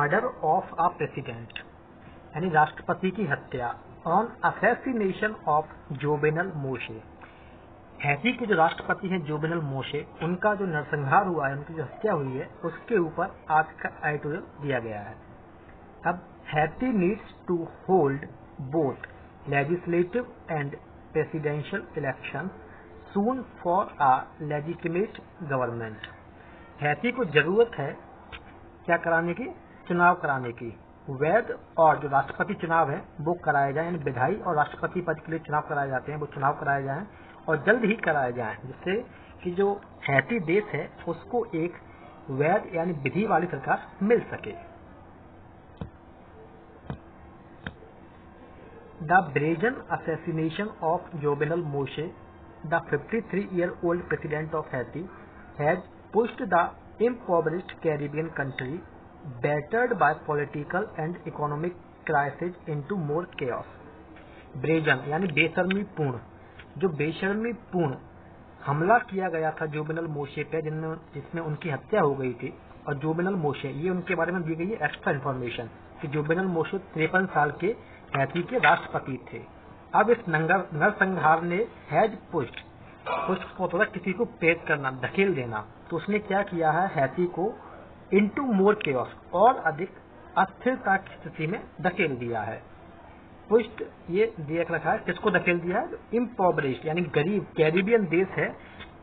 Murder of a president यानी राष्ट्रपति की हत्या, on assassination of Jovenel Moshe. Haiti के जो राष्ट्रपति हैं जोवेनल मोशे, उनका जो नरसंहार हुआ है, उनकी जो हत्या हुई है, उसके ऊपर आज का एडिटोरियल दिया गया है। अब Haiti needs to hold both legislative and presidential election soon for a legitimate government. Haiti को जरूरत है क्या कराने की? चुनाव कराने की। वैध और जो राष्ट्रपति चुनाव है वो कराए जाए, यानी विधायी और राष्ट्रपति पद के लिए चुनाव कराए जाते हैं, वो चुनाव कराए जाएं और जल्द ही कराए जाएं, जिससे कि जो हैती देश है उसको एक वैध यानी विधि वाली सरकार मिल सके। The brazen assassination of Jovenel Moise, the 53-year-old president of Haiti, has pushed the impoverished Caribbean country, battered by political and economic crisis, into more chaos. Brazen यानी बेशर्मी पूर्ण, जो बेशर्मी पूर्ण हमला किया गया था जोवेनल मोशे पे, जिसमें उनकी हत्या हो गई थी। और जोवेनल मोशे, ये उनके बारे में दी गई है एक्स्ट्रा इन्फॉर्मेशन कि जोवेनल मोशे 53 साल के हैती के राष्ट्रपति थे। अब इस नरसंहार ने हैज पुश्ड को होता है किसी को प्रेस करना, धकेल देना, तो उसने क्या किया है, हैती को इनटू मोर केओस, और अधिक अस्थिरता की स्थिति में धकेल दिया है। पुष्ट ये देख रखा है, किसको धकेल दिया है? इम्पोवरिश्ड यानी गरीब कैरिबियन देश है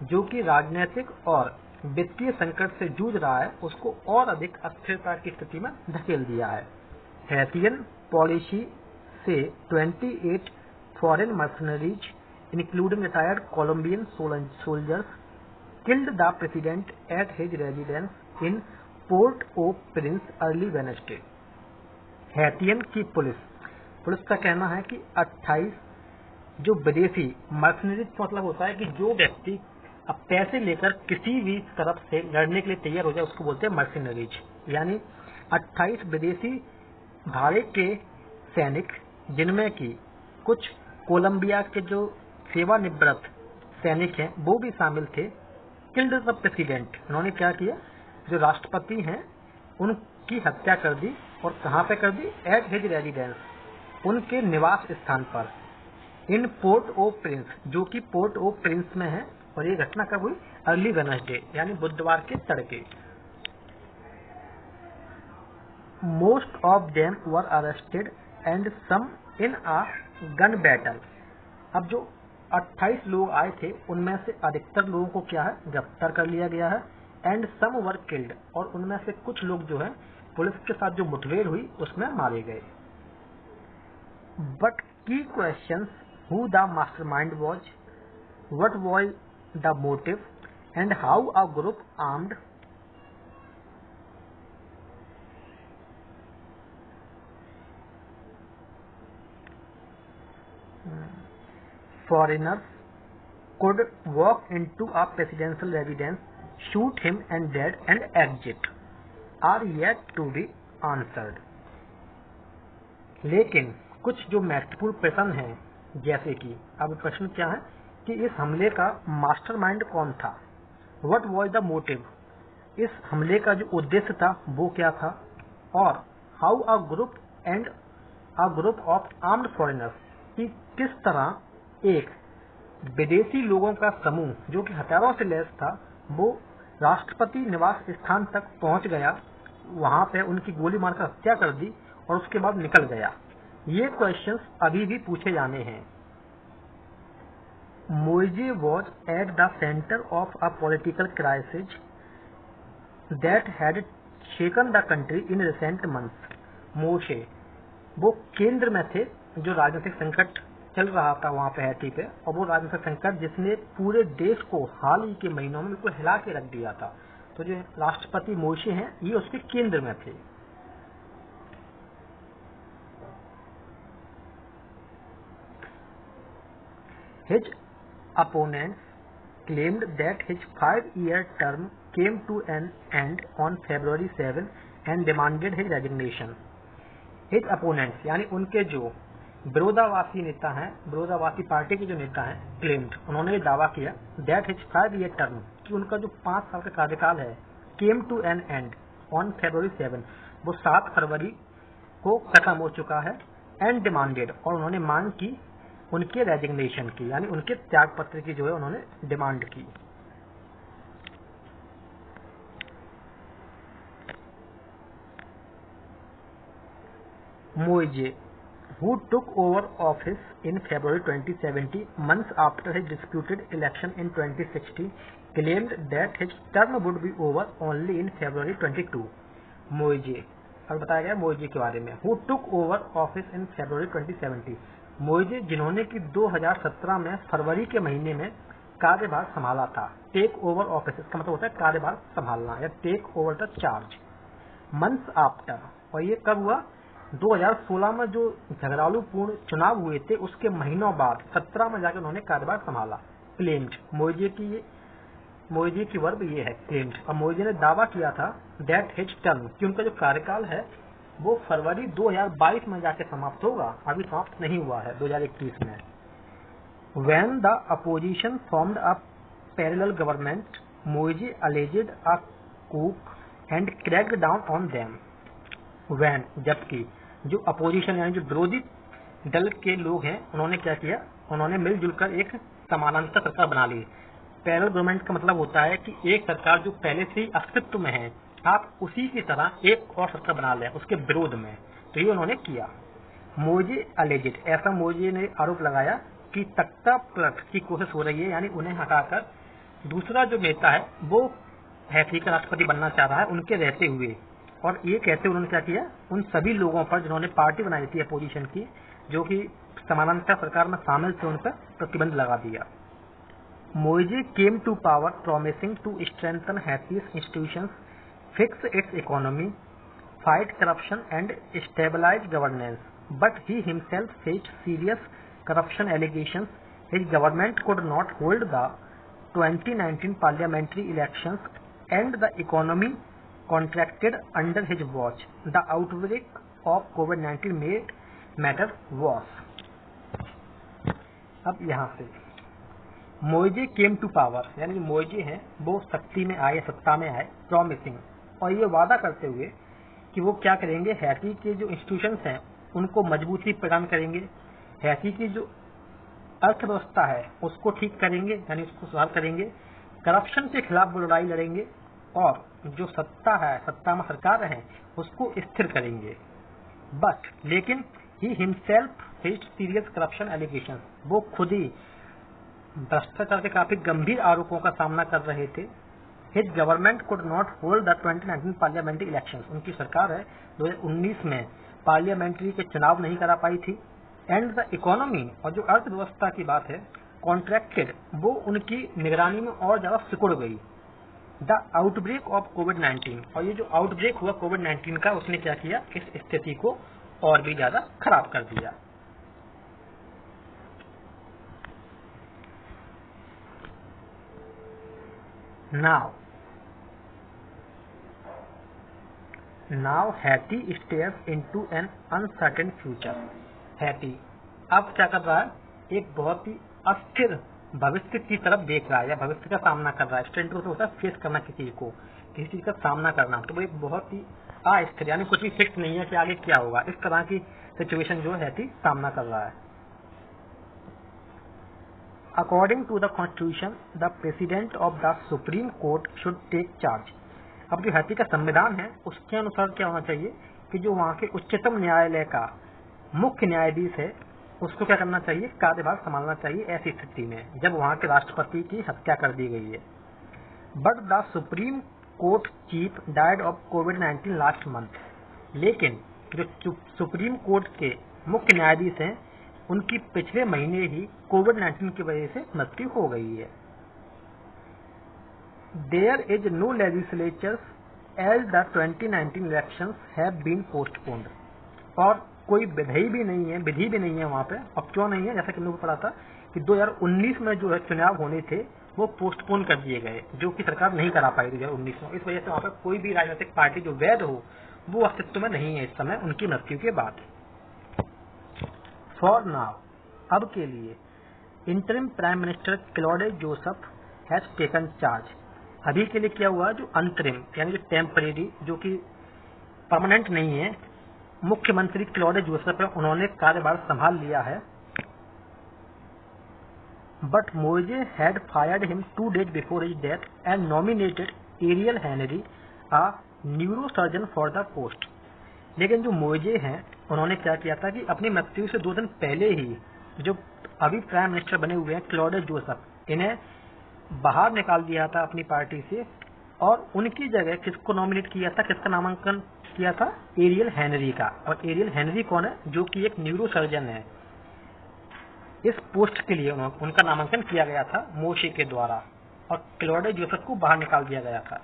जो कि राजनीतिक और वित्तीय संकट से जूझ रहा है, उसको और अधिक अस्थिरता की स्थिति में धकेल दिया है। हैतियन पॉलिसी से 28 foreign mercenaries including retired Colombian soldiers killed the president at his residence in Port-au-Prince early Wednesday. Haitian की पुलिस का कहना है कि 28 जो विदेशी मर्सनरीज मतलब होता है कि जो व्यक्ति अब पैसे लेकर किसी भी तरफ से लड़ने के लिए तैयार हो जाए उसको बोलते हैं मर्सनरीज, यानी 28 विदेशी भाड़े के सैनिक, जिनमें कि कुछ कोलंबिया के जो सेवानिवृत्त सैनिक हैं वो भी शामिल थे। किल्ड द प्रेसिडेंट, उन्होंने क्या किया, जो राष्ट्रपति हैं उनकी हत्या कर दी। और कहाँ पे कर दी? एट हिज रेजिडेंस, उनके निवास स्थान पर। इन पोर्ट ओ प्रिंस, जो कि पोर्ट ओ प्रिंस में है। और ये घटना कब हुई? अर्ली वेडनेसडे यानी बुधवार के तड़के। Most of them were arrested and some in a gun battle. अब जो 28 लोग आए थे उनमें से अधिकतर लोगों को क्या है, गिरफ्तार कर लिया गया है। एंड सम वर किल्ड, और उनमें से कुछ लोग जो है पुलिस के साथ जो मुठभेड़ हुई उसमें मारे गए। बट की question, who the mastermind was, what was the motive, and how a group armed foreigners could walk into a presidential residence, shoot him and dead and exit, are yet to be answered. लेकिन कुछ जो महत्वपूर्ण प्रश्न हैं, जैसे कि अब प्रश्न क्या है कि इस हमले का मास्टरमाइंड कौन था, व्हाट वाज द मोटिव, इस हमले का जो उद्देश्य था वो क्या था, और how a group of armed foreigners, कि किस तरह एक विदेशी लोगों का समूह जो कि हथियारों से लैस था वो राष्ट्रपति निवास स्थान तक पहुंच गया, वहां पे उनकी गोली मारकर हत्या कर दी और उसके बाद निकल गया। ये क्वेश्चंस अभी भी पूछे जाने हैं। मोइजे was at the center of a political crisis that had shaken the country in recent months. मोशे वो केंद्र में थे जो राजनीतिक संकट चल रहा था वहां पे हैती पे, और वो राजनीतिक संकट जिसने पूरे देश को हाल ही के महीनों में बिल्कुल हिला के रख दिया था। तो जो राष्ट्रपति मोशे हैं ये उसके केंद्र में थे। His opponents claimed that his 5-year term came to an end on February 7 and demanded his resignation. His opponents यानी उनके जो विरोधाभासी नेता हैं, विरोधाभासी पार्टी के जो नेता हैं, claimed, उन्होंने दावा किया that his 5-year term, कि उनका जो 5 साल का कार्यकाल है, came to an end on February 7, वो 7 फरवरी को खत्म हो चुका है। एंड डिमांडेड, और उन्होंने मांग की उनके रेजिग्नेशन की, यानी उनके त्याग पत्र की जो है उन्होंने डिमांड की। मोइजे, who took over office in February 2070 months after his disputed election in 2016, claimed that his term would be over only in February 22. मोइजे, अब बताया गया मोइजे के बारे में। who took over office in February 2070, मोइजे जिन्होंने कि 2017 में फरवरी के महीने में कार्यभार संभाला था। टेक ओवर ऑफिस इसका मतलब होता है कार्यभार संभालना या take over the charge. Months after, और ये कब हुआ? 2016 में जो झगड़ालू पूर्ण चुनाव हुए थे उसके महीनों बाद 17 में जाकर उन्होंने कार्यभार संभाला। क्लेम्ड, मोइजे की वर्ब ये है क्लेम्ड। और मोइजे ने दावा किया था दैट हिज टर्म, कि उनका जो कार्यकाल है वो फरवरी 2022 में जाके समाप्त होगा, अभी समाप्त नहीं हुआ है 2021 में। When the opposition formed a parallel government, Moise alleged a coup and cracked down on them. When, जबकि जो अपोजिशन यानी जो विरोधी दल के लोग हैं उन्होंने क्या किया? उन्होंने मिलजुल कर एक समानांतर सरकार बना ली। पैरेलल गवर्नमेंट का मतलब होता है कि एक सरकार जो पहले से ही अस्तित्व में है आप उसी की तरह एक और सरकार बना लें उसके विरोध में, तो ये उन्होंने किया। मोइजे अलेजेड, ऐसा मोइजे ने आरोप लगाया कि तख्ता पलट की कोशिश हो रही है, यानी उन्हें हटाकर दूसरा जो नेता है वो हैती का राष्ट्रपति बनना चाह रहा है उनके रहते हुए। और ये कहते उन्होंने क्या किया? उन सभी लोगों पर जिन्होंने पार्टी बनाई थी अपोजिशन की, जो कि समानांतर सरकार में शामिल थे, उन पर प्रतिबंध लगा दिया। Moise came to power promising to strengthen Haiti's institutions, fix its economy, fight corruption and stabilize governance, but he himself faced serious corruption allegations. His government could not hold the 2019 parliamentary elections and the economy contracted under his watch. The outbreak of COVID-19 made matter worse. अब यहाँ से मोइजे came to power, यानी मोइजे हैं वो शक्ति में आए, सत्ता में आए, प्रॉमिसिंग, और ये वादा करते हुए कि वो क्या करेंगे, हैती के जो इंस्टीट्यूशंस हैं उनको मजबूती प्रदान करेंगे, हैती की जो अर्थव्यवस्था है उसको ठीक करेंगे, यानी उसको सुधार करेंगे, करप्शन के खिलाफ वो लड़ाई लड़ेंगे, और जो सत्ता है, सत्ता में सरकार है, उसको स्थिर करेंगे। बट लेकिन he himself faced serious corruption allegation, वो खुद ही भ्रष्टाचार के काफी गंभीर आरोपों का सामना कर रहे थे। His government could not hold the 2019 parliamentary elections, उनकी सरकार है 2019 में पार्लियामेंट्री के चुनाव नहीं करा पाई थी। एंड द इकोनॉमी, और जो अर्थव्यवस्था की बात है, कॉन्ट्रैक्टेड, वो उनकी निगरानी में और ज्यादा सिकुड़ गई। द आउटब्रेक ऑफ कोविड-19, और ये जो आउटब्रेक हुआ कोविड-19 का, उसने क्या किया, इस स्थिति को और भी ज्यादा खराब कर दिया। Now Haiti stares into an uncertain future. Haiti अब क्या कर रहा है? एक बहुत ही अस्थिर भविष्य की तरफ देख रहा है, या भविष्य का सामना कर रहा है। स्टेंट होता है फेस करना, किसी चीज का सामना करना, तो वो एक बहुत ही अस्थिर, यानी कुछ भी फिक्स नहीं है कि आगे क्या होगा। इस तरह की सिचुएशन जो हैती सामना कर रहा है। According to the Constitution, the President of the Supreme Court should take charge. अब जो हैती का संविधान है उसके अनुसार क्या होना चाहिए कि जो वहाँ के उच्चतम न्यायालय का मुख्य न्यायाधीश है उसको क्या करना चाहिए, कार्यभार संभालना चाहिए ऐसी स्थिति में जब वहाँ के राष्ट्रपति की हत्या कर दी गई है। But the supreme court chief died of covid last month, लेकिन जो सुप्रीम कोर्ट के मुख्य न्यायाधीश हैं उनकी पिछले महीने ही कोविड-19 की वजह से मृत्यु हो गई है। There is no legislature as the 2019 elections have been postponed. और कोई विधि भी नहीं है वहाँ पे। अब क्यों नहीं है? जैसा कि हमने पढ़ा था कि 2019 में जो है चुनाव होने थे वो पोस्टपोन कर दिए गए, जो कि सरकार नहीं करा पाई 2019 में। इस वजह से वहाँ पे कोई भी राजनीतिक पार्टी जो वैध हो वो अस्तित्व में नहीं है इस समय उनकी मृत्यु के बाद। फॉर नाउ, अब के लिए, interim prime minister Claude Joseph has taken charge. अभी के लिए क्या हुआ, जो अंतरिम यानी जो टेम्परेरी, जो कि परमानेंट नहीं है। मुख्यमंत्री क्लॉड जोसेफ है, उन्होंने कार्यभार संभाल लिया है। बट मोजे had fired him 2 days before his death and nominated aerial Henry a neurosurgeon for the post. लेकिन जो मोजे हैं उन्होंने क्या किया था कि अपनी मृत्यु से 2 दिन पहले ही जो अभी प्राइम मिनिस्टर बने हुए हैं क्लॉड जोसेफ, इन्हें बाहर निकाल दिया था अपनी पार्टी से और उनकी जगह किसको नॉमिनेट किया था, किसका नामांकन किया था, एरियल हेनरी का। और एरियल हेनरी कौन है, जो कि एक न्यूरो सर्जन है। इस पोस्ट के लिए उनका नामांकन किया गया था मोशे के द्वारा और क्लॉड जोसेफ को बाहर निकाल दिया गया था।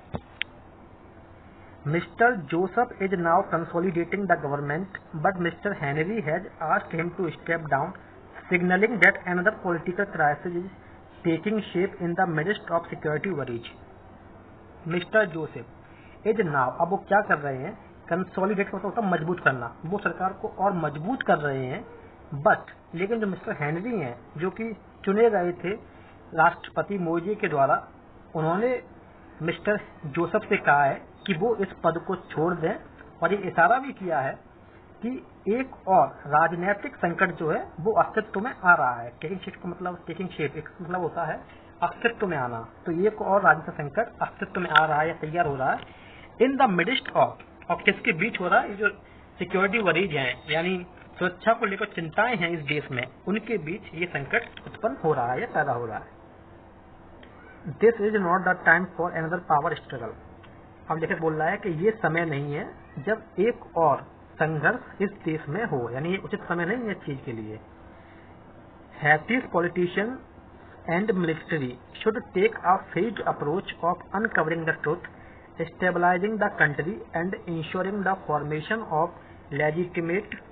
Mister Joseph is now consolidating the government but mister Henry has asked him to step down, signaling that another political crisis is taking shape in the midst of security worries. Mister Joseph is now, अब वो क्या कर रहे हैं, consolidate मतलब होता है मजबूत करना, वो सरकार को और मजबूत कर रहे हैं। बट लेकिन जो मिस्टर हेनरी हैं जो कि चुने गए थे राष्ट्रपति मोजे के द्वारा, उन्होंने मिस्टर जोसेफ से कहा है कि वो इस पद को छोड़ दें और ये इशारा भी किया है कि एक और राजनीतिक संकट जो है वो अस्तित्व में आ रहा है। टेकिंग शेप मतलब होता है अस्तित्व में आना, तो एक और राजनीतिक संकट अस्तित्व में आ रहा है या तैयार हो रहा है। इन द मिडिस्ट ऑफ, और किसके बीच हो रहा है, ये जो सिक्योरिटी वरीज हैं यानी सुरक्षा को लेकर चिंताएं हैं इस देश में, उनके बीच ये संकट उत्पन्न हो रहा है या पैदा हो रहा है। This is not the time for another power struggle. अब लेखक बोल रहा है कि ये समय नहीं है जब एक और संघर्ष इस देश में हो, यानी ये उचित समय नहीं है इस चीज के लिए। Haiti's politician and military should take a phased approach of uncovering the truth, stabilising the country and ensuring the formation of legitimate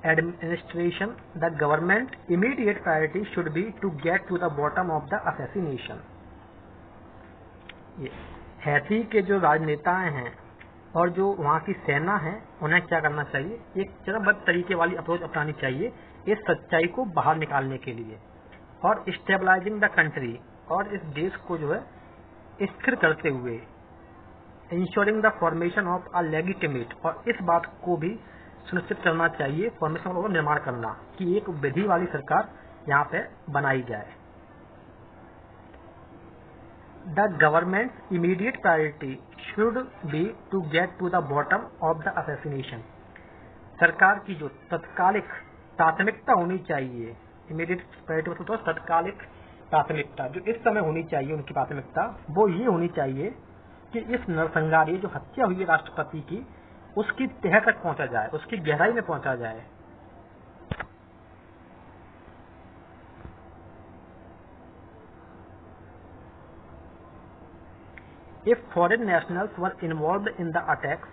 administration. The government immediate priority should be to get to the bottom of the assassination. ये Haiti के जो राजनेता हैं और जो वहाँ की सेना है, उन्हें क्या करना चाहिए, एक चरणबद्ध तरीके वाली अप्रोच अपनानी चाहिए इस सच्चाई को बाहर निकालने के लिए। और स्टेबलाइजिंग द कंट्री, और इस देश को जो है स्थिर करते हुए, ensuring the formation of a legitimate, और इस बात को भी सुनिश्चित करना चाहिए, फॉर्मेशन का निर्माण करना, कि एक विधि वाली सरकार यहाँ पे बनाई जाए। The government immediate priority should be to get to the bottom of the assassination. सरकार की जो तत्कालिक प्राथमिकता होनी चाहिए, इमीडिएट प्रायोरिटी मतलब तो तत्कालिक प्राथमिकता जो इस समय होनी चाहिए, उनकी प्राथमिकता वो ये होनी चाहिए कि इस नरसंहार, ये जो हत्या हुई है राष्ट्रपति की, उसकी तह तक पहुंचा जाए, उसकी गहराई में पहुंचा जाए। If foreign nationals were involved in the attacks,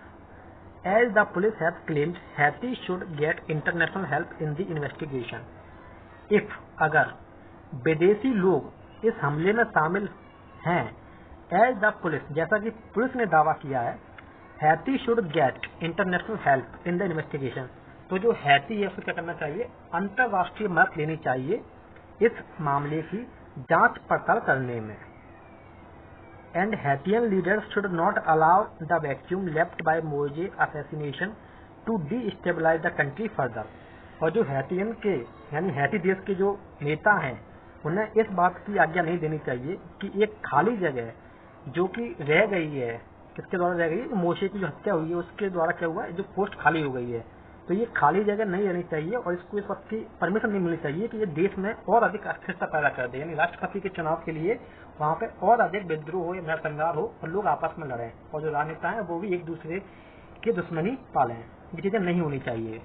as the police has claimed, Haiti should get international help in the investigation. If अगर विदेशी लोग इस हमले में शामिल हैं, as the police, जैसा कि पुलिस ने दावा किया है, Haiti should get international help in the investigation, तो जो हैती है उसको क्या करना चाहिए, अंतर्राष्ट्रीय मदद लेनी चाहिए इस मामले की जांच पड़ताल करने में। And Haitian leaders should not allow the vacuum left by Moise assassination to destabilise the country further. और जो हैतियन के यानी हैती देश के जो नेता हैं, उन्हें इस बात की आज्ञा नहीं देनी चाहिए कि एक खाली जगह जो कि रह गई है, किसके द्वारा रह गई है, मोशे की जो हत्या हुई है उसके द्वारा क्या हुआ है, जो पोस्ट खाली हो गई है, तो ये खाली जगह नहीं रहनी चाहिए और इसको इस वक्त की परमिशन नहीं मिलनी चाहिए कि ये देश में और अधिक अस्थिरता पैदा कर दे, यानी राष्ट्रपति के चुनाव के लिए वहाँ पे और अधिक विद्रोह हो या नरसंहार हो और लोग आपस में लड़ें और जो राजनेता है वो भी एक दूसरे की दुश्मनी पालें, ये चीजें नहीं होनी चाहिए।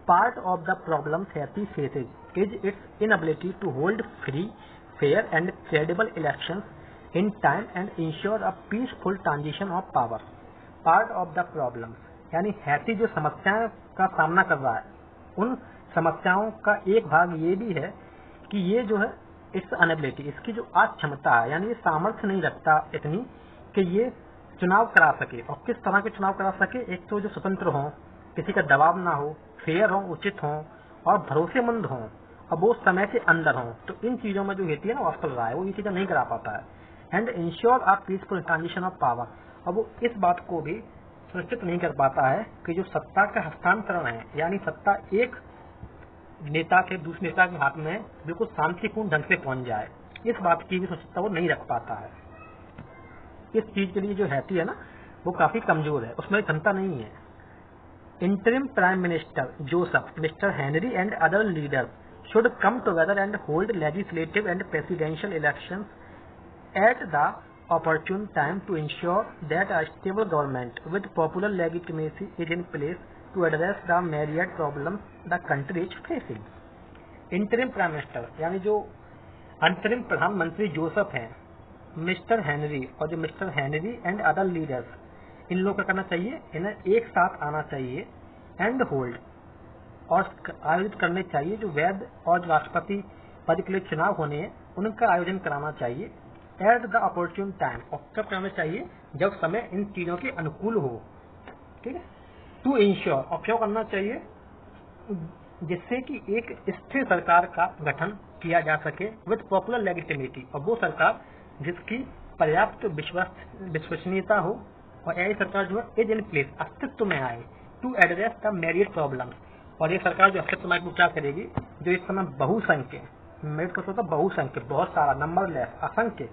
Part of the problem Haiti faces is its inability to hold free, fair and credible elections in time and ensure a peaceful transition of power. Part of the problem, यानी हैती जो समस्याओं का सामना कर रहा है, उन समस्याओं का एक भाग ये भी है कि ये जो है इट्स अनएबिलिटी, इसकी जो अक्षमता है, यानी ये सामर्थ्य नहीं रखता इतनी कि ये चुनाव करा सके। और किस तरह के चुनाव करा सके, एक तो जो स्वतंत्र हों किसी का दबाव ना हो, फेयर हो, उचित हो और भरोसेमंद हो और वो समय के अंदर हो। तो इन चीजों में जो होती है ना, वो असफल रहा है, वो ये चीजें नहीं करा पाता है। And ensure a peaceful transition of power, अब वो इस बात को भी सुनिश्चित नहीं कर पाता है कि जो सत्ता का हस्तांतरण है, यानी सत्ता एक नेता के दूसरे नेता के हाथ में बिल्कुल शांतिपूर्ण ढंग से पहुंच जाए, इस बात की भी सुनिश्चितता वो नहीं रख पाता है। इस चीज के लिए जो हैती है ना, वो काफी कमजोर है, उसमें क्षमता नहीं है। Interim prime minister Joseph, mister Henry and other leaders should come together and hold legislative and presidential elections at the opportune time to ensure that a stable government with popular legitimacy is in place to address the myriad problems the country is facing. Interim prime minister यानी जो अंतरिम प्रधानमंत्री Joseph हैं, mister Henry और जो mister Henry and other leaders, इन लोगों का करना चाहिए, इन्हें एक साथ आना चाहिए एंड होल्ड और आयोजित करने चाहिए जो वैध और राष्ट्रपति पद के लिए चुनाव होने हैं, उनका आयोजन कराना चाहिए एट द अपॉर्चुन टाइम, और कब कराना चाहिए, जब समय इन चीजों के अनुकूल हो। ठीक है, टू इंश्योर, और क्यों करना चाहिए, जिससे कि एक स्थिर सरकार का गठन किया जा सके विद पॉपुलर लेजिटिमेटी, और वो सरकार जिसकी पर्याप्त विश्वसनीयता हो और ऐसी सरकार जो है इज इन प्लेस, अस्तित्व में आए, to address the merit problem, और ये सरकार जो अस्तित्व में क्या करेगी, जो इस समय बहुसंख्य, मेरिट का मतलब बहुसंख्य, बहुत सारा, नंबरलेस, असंख्य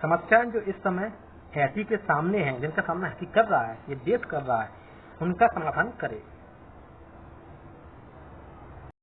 समस्याएं जो इस समय हैती के सामने हैं, जिनका सामना हैती कर रहा है, ये देश कर रहा है, उनका समाधान करे।